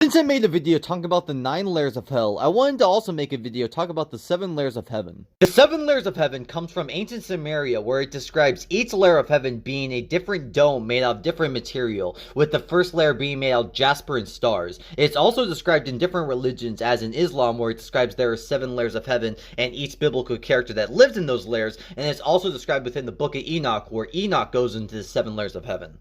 Since I made a video talking about the 9 layers of hell, I wanted to also make a video talk about the 7 layers of heaven. The 7 layers of heaven comes from ancient Sumeria, where it describes each layer of heaven being a different dome made out of different material, with the first layer being made out of jasper and stars. It's also described in different religions, as in Islam, where it describes there are 7 layers of heaven and each biblical character that lives in those layers, and it's also described within the book of Enoch, where Enoch goes into the 7 layers of heaven.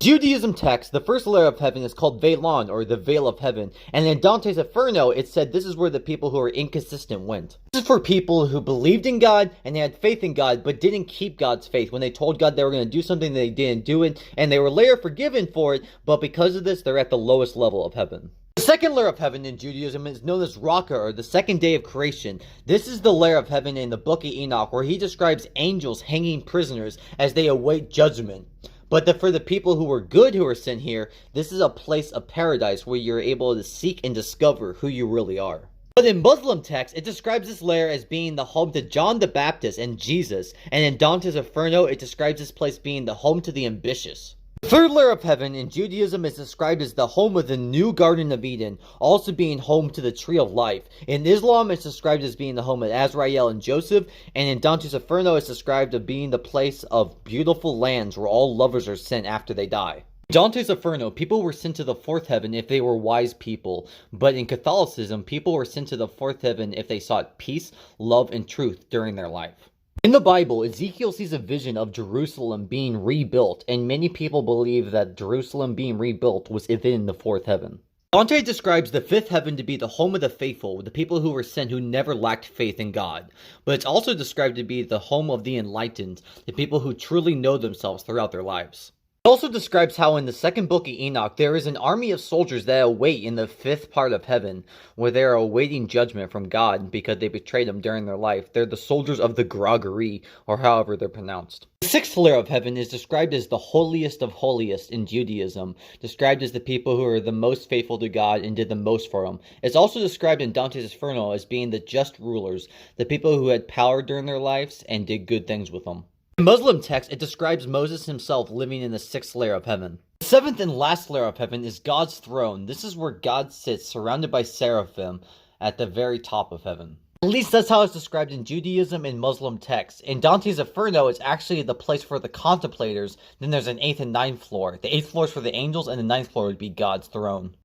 Judaism text, the first layer of heaven is called Velon, or the Veil of Heaven, and in Dante's Inferno, it said this is where the people who are inconsistent went. This is for people who believed in God, and they had faith in God, but didn't keep God's faith. When they told God they were going to do something, they didn't do it, and they were later forgiven for it, but because of this, they're at the lowest level of heaven. The second layer of heaven in Judaism is known as Raka, or the second day of creation. This is the layer of heaven in the book of Enoch, where he describes angels hanging prisoners as they await judgment. But for the people who were good who were sent here, this is a place of paradise where you're able to seek and discover who you really are. But in Muslim texts, it describes this layer as being the home to John the Baptist and Jesus, and in Dante's Inferno, it describes this place being the home to the ambitious. The third layer of heaven in Judaism is described as the home of the new Garden of Eden, also being home to the Tree of Life. In Islam, it's described as being the home of Azrael and Joseph, and in Dante's Inferno, it's described as being the place of beautiful lands where all lovers are sent after they die. In Dante's Inferno, people were sent to the fourth heaven if they were wise people, but in Catholicism, people were sent to the fourth heaven if they sought peace, love, and truth during their life. In the Bible, Ezekiel sees a vision of Jerusalem being rebuilt, and many people believe that Jerusalem being rebuilt was within the fourth heaven. Dante describes the fifth heaven to be the home of the faithful, the people who were sent who never lacked faith in God. But it's also described to be the home of the enlightened, the people who truly know themselves throughout their lives. It also describes how in the second book of Enoch, there is an army of soldiers that await in the fifth part of heaven, where they are awaiting judgment from God because they betrayed him during their life. They're the soldiers of the Groggery, or however they're pronounced. The sixth layer of heaven is described as the holiest of holiest in Judaism, described as the people who are the most faithful to God and did the most for him. It's also described in Dante's Inferno as being the just rulers, the people who had power during their lives and did good things with them. In Muslim text, it describes Moses himself living in the sixth layer of heaven. The seventh and last layer of heaven is God's throne. This is where God sits, surrounded by seraphim, at the very top of heaven. At least that's how it's described in Judaism and Muslim texts. In Dante's Inferno, it's actually the place for the contemplators. Then there's an 8th and 9th floor. The 8th floor is for the angels, and the 9th floor would be God's throne.